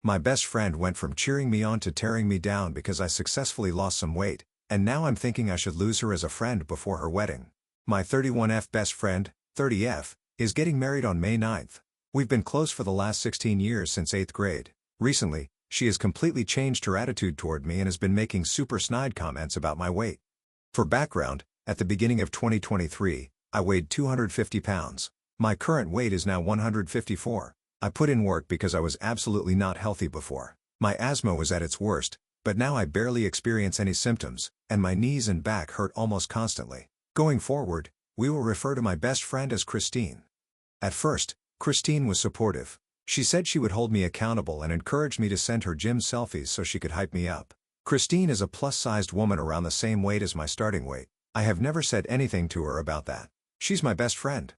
My best friend went from cheering me on to tearing me down because I successfully lost some weight, and now I'm thinking I should lose her as a friend before her wedding. My 31F best friend, 30F, is getting married on May 9th. We've been close for the last 16 years since 8th grade. Recently, she has completely changed her attitude toward me and has been making super snide comments about my weight. For background, at the beginning of 2023, I weighed 250 pounds. My current weight is now 154. I put in work because I was absolutely not healthy before. My asthma was at its worst, but now I barely experience any symptoms, and my knees and back hurt almost constantly. Going forward, we will refer to my best friend as Christine. At first, Christine was supportive. She said she would hold me accountable and encouraged me to send her gym selfies so she could hype me up. Christine is a plus-sized woman around the same weight as my starting weight. I have never said anything to her about that. She's my best friend.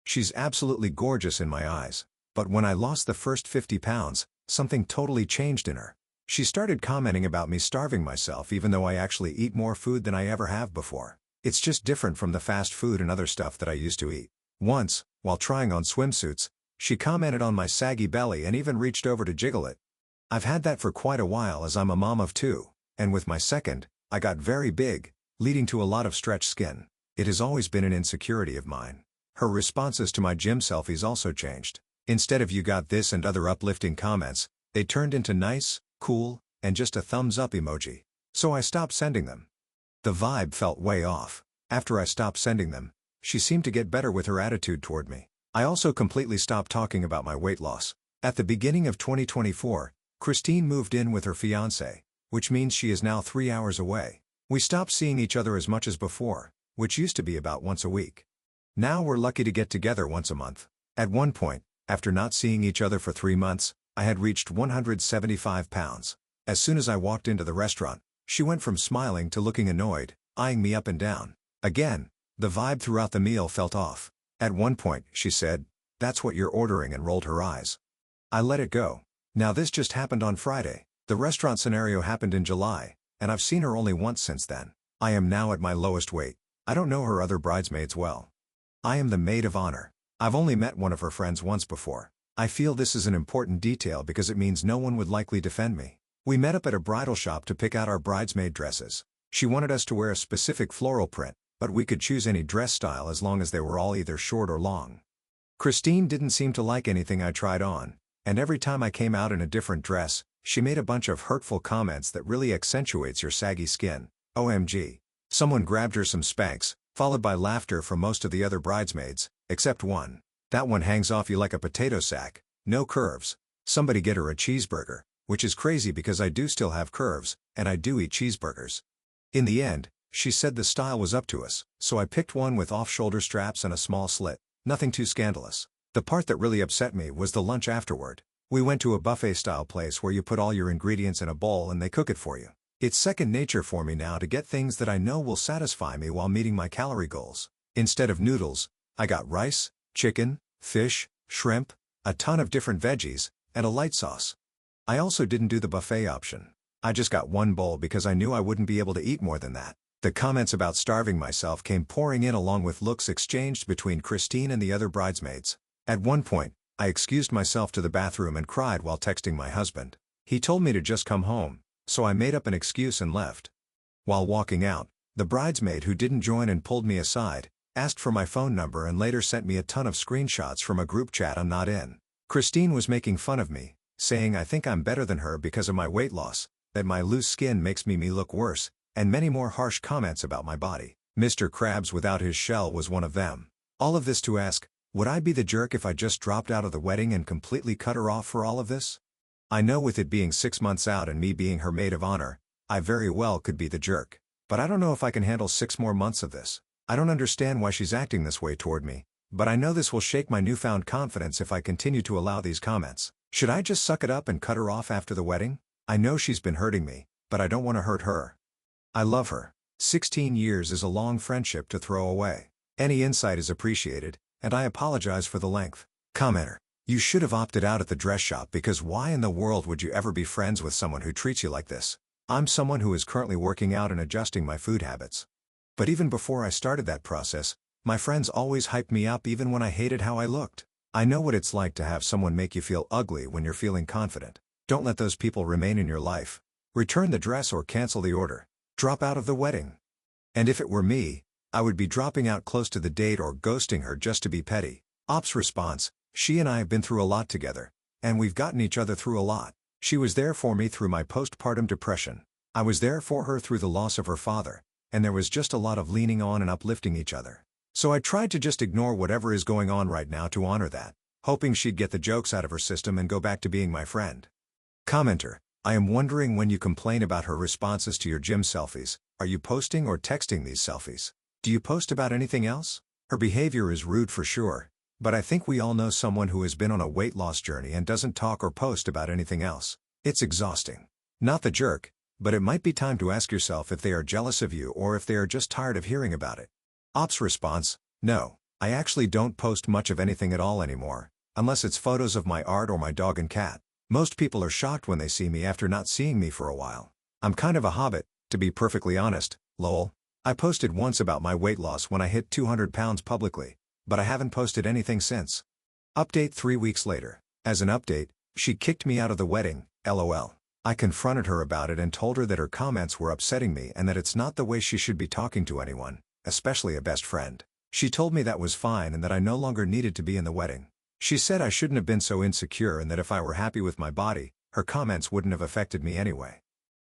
She's absolutely gorgeous in my eyes. But when I lost the first 50 pounds, something totally changed in her. She started commenting about me starving myself even though I actually eat more food than I ever have before. It's just different from the fast food and other stuff that I used to eat. Once, while trying on swimsuits, she commented on my saggy belly and even reached over to jiggle it. I've had that for quite a while as I'm a mom of two, and with my second, I got very big, leading to a lot of stretched skin. It has always been an insecurity of mine. Her responses to my gym selfies also changed. Instead of "you got this" and other uplifting comments, they turned into nice, cool, and just a thumbs up emoji. So I stopped sending them. The vibe felt way off. After I stopped sending them, she seemed to get better with her attitude toward me. I also completely stopped talking about my weight loss. At the beginning of 2024, Christine moved in with her fiancé, which means she is now 3 hours away. We stopped seeing each other as much as before, which used to be about once a week. Now we're lucky to get together once a month. At one point, after not seeing each other for 3 months, I had reached 175 pounds. As soon as I walked into the restaurant, she went from smiling to looking annoyed, eyeing me up and down. Again, the vibe throughout the meal felt off. At one point, she said, "That's what you're ordering," and rolled her eyes. I let it go. Now this just happened on Friday. The restaurant scenario happened in July, and I've seen her only once since then. I am now at my lowest weight. I don't know her other bridesmaids well. I am the maid of honor. I've only met one of her friends once before. I feel this is an important detail because it means no one would likely defend me. We met up at a bridal shop to pick out our bridesmaid dresses. She wanted us to wear a specific floral print, but we could choose any dress style as long as they were all either short or long. Christine didn't seem to like anything I tried on, and every time I came out in a different dress, she made a bunch of hurtful comments that really accentuates your saggy skin. OMG. Someone grabbed her some Spanx, followed by laughter from most of the other bridesmaids, except one. That one hangs off you like a potato sack, no curves. Somebody get her a cheeseburger, which is crazy because I do still have curves, and I do eat cheeseburgers. In the end, she said the style was up to us, so I picked one with off-shoulder straps and a small slit. Nothing too scandalous. The part that really upset me was the lunch afterward. We went to a buffet-style place where you put all your ingredients in a bowl and they cook it for you. It's second nature for me now to get things that I know will satisfy me while meeting my calorie goals. Instead of noodles, I got rice, chicken, fish, shrimp, a ton of different veggies, and a light sauce. I also didn't do the buffet option. I just got one bowl because I knew I wouldn't be able to eat more than that. The comments about starving myself came pouring in along with looks exchanged between Christine and the other bridesmaids. At one point, I excused myself to the bathroom and cried while texting my husband. He told me to just come home, so I made up an excuse and left. While walking out, the bridesmaid who didn't join and pulled me aside, asked for my phone number and later sent me a ton of screenshots from a group chat I'm not in. Christine was making fun of me, saying I think I'm better than her because of my weight loss, that my loose skin makes me look worse, and many more harsh comments about my body. Mr. Krabs without his shell was one of them. All of this to ask, would I be the jerk if I just dropped out of the wedding and completely cut her off for all of this? I know with it being 6 months out and me being her maid of honor, I very well could be the jerk. But I don't know if I can handle 6 more months of this. I don't understand why she's acting this way toward me, but I know this will shake my newfound confidence if I continue to allow these comments. Should I just suck it up and cut her off after the wedding? I know she's been hurting me, but I don't want to hurt her. I love her. 16 years is a long friendship to throw away. Any insight is appreciated, and I apologize for the length. Commenter: you should have opted out at the dress shop because why in the world would you ever be friends with someone who treats you like this? I'm someone who is currently working out and adjusting my food habits. But even before I started that process, my friends always hyped me up even when I hated how I looked. I know what it's like to have someone make you feel ugly when you're feeling confident. Don't let those people remain in your life. Return the dress or cancel the order. Drop out of the wedding. And if it were me, I would be dropping out close to the date or ghosting her just to be petty. Ops response: she and I have been through a lot together. And we've gotten each other through a lot. She was there for me through my postpartum depression. I was there for her through the loss of her father. And there was just a lot of leaning on and uplifting each other. So I tried to just ignore whatever is going on right now to honor that, hoping she'd get the jokes out of her system and go back to being my friend. Commenter: I am wondering when you complain about her responses to your gym selfies, are you posting or texting these selfies? Do you post about anything else? Her behavior is rude for sure, but I think we all know someone who has been on a weight loss journey and doesn't talk or post about anything else. It's exhausting. Not the jerk, but it might be time to ask yourself if they are jealous of you or if they are just tired of hearing about it. Ops response: no, I actually don't post much of anything at all anymore, unless it's photos of my art or my dog and cat. Most people are shocked when they see me after not seeing me for a while. I'm kind of a hobbit, to be perfectly honest, lol. I posted once about my weight loss when I hit 200 pounds publicly, but I haven't posted anything since. Update 3 weeks later. As an update, she kicked me out of the wedding, lol. I confronted her about it and told her that her comments were upsetting me and that it's not the way she should be talking to anyone, especially a best friend. She told me that was fine and that I no longer needed to be in the wedding. She said I shouldn't have been so insecure and that if I were happy with my body, her comments wouldn't have affected me anyway.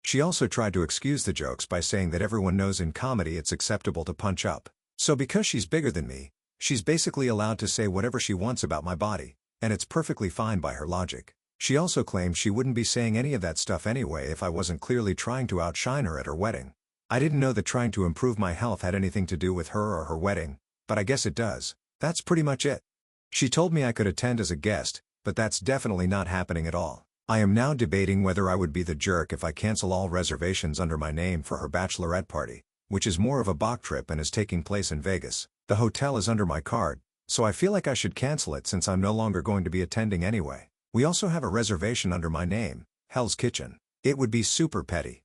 She also tried to excuse the jokes by saying that everyone knows in comedy it's acceptable to punch up. So because she's bigger than me, she's basically allowed to say whatever she wants about my body, and it's perfectly fine by her logic. She also claimed she wouldn't be saying any of that stuff anyway if I wasn't clearly trying to outshine her at her wedding. I didn't know that trying to improve my health had anything to do with her or her wedding, but I guess it does. That's pretty much it. She told me I could attend as a guest, but that's definitely not happening at all. I am now debating whether I would be the jerk if I cancel all reservations under my name for her bachelorette party, which is more of a Bach trip and is taking place in Vegas. The hotel is under my card, so I feel like I should cancel it since I'm no longer going to be attending anyway. We also have a reservation under my name, Hell's Kitchen. It would be super petty.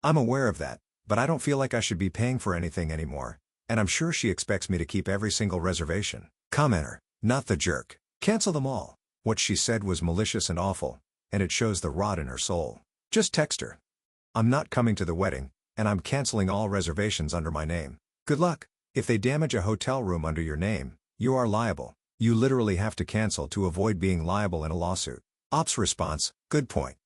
I'm aware of that, but I don't feel like I should be paying for anything anymore, and I'm sure she expects me to keep every single reservation. Commenter: not the jerk. Cancel them all. What she said was malicious and awful, and it shows the rot in her soul. Just text her. I'm not coming to the wedding, and I'm canceling all reservations under my name. Good luck. If they damage a hotel room under your name, you are liable. You literally have to cancel to avoid being liable in a lawsuit. Ops response: good point.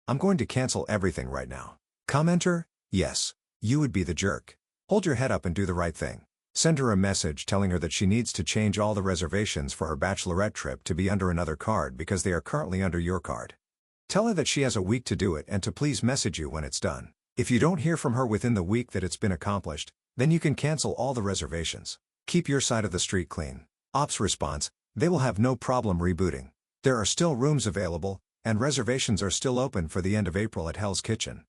I'm going to cancel everything right now. Commenter: yes, you would be the jerk. Hold your head up and do the right thing. Send her a message telling her that she needs to change all the reservations for her bachelorette trip to be under another card because they are currently under your card. Tell her that she has a week to do it and to please message you when it's done. If you don't hear from her within the week that it's been accomplished, then you can cancel all the reservations. Keep your side of the street clean. Ops response: they will have no problem rebooting. There are still rooms available, and reservations are still open for the end of April at Hell's Kitchen.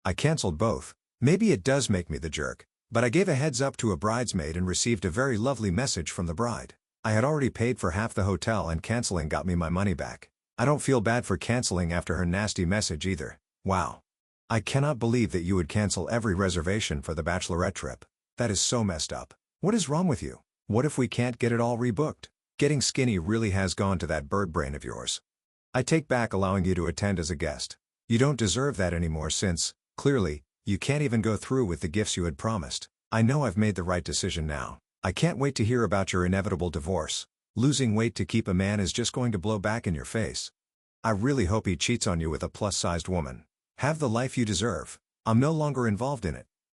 I canceled both. Maybe it does make me the jerk, but I gave a heads up to a bridesmaid and received a very lovely message from the bride. I had already paid for half the hotel and canceling got me my money back. I don't feel bad for canceling after her nasty message either. Wow. I cannot believe that you would cancel every reservation for the bachelorette trip. That is so messed up. What is wrong with you? What if we can't get it all rebooked? Getting skinny really has gone to that bird brain of yours. I take back allowing you to attend as a guest. You don't deserve that anymore since, clearly, you can't even go through with the gifts you had promised. I know I've made the right decision now. I can't wait to hear about your inevitable divorce. Losing weight to keep a man is just going to blow back in your face. I really hope he cheats on you with a plus-sized woman. Have the life you deserve. I'm no longer involved in it.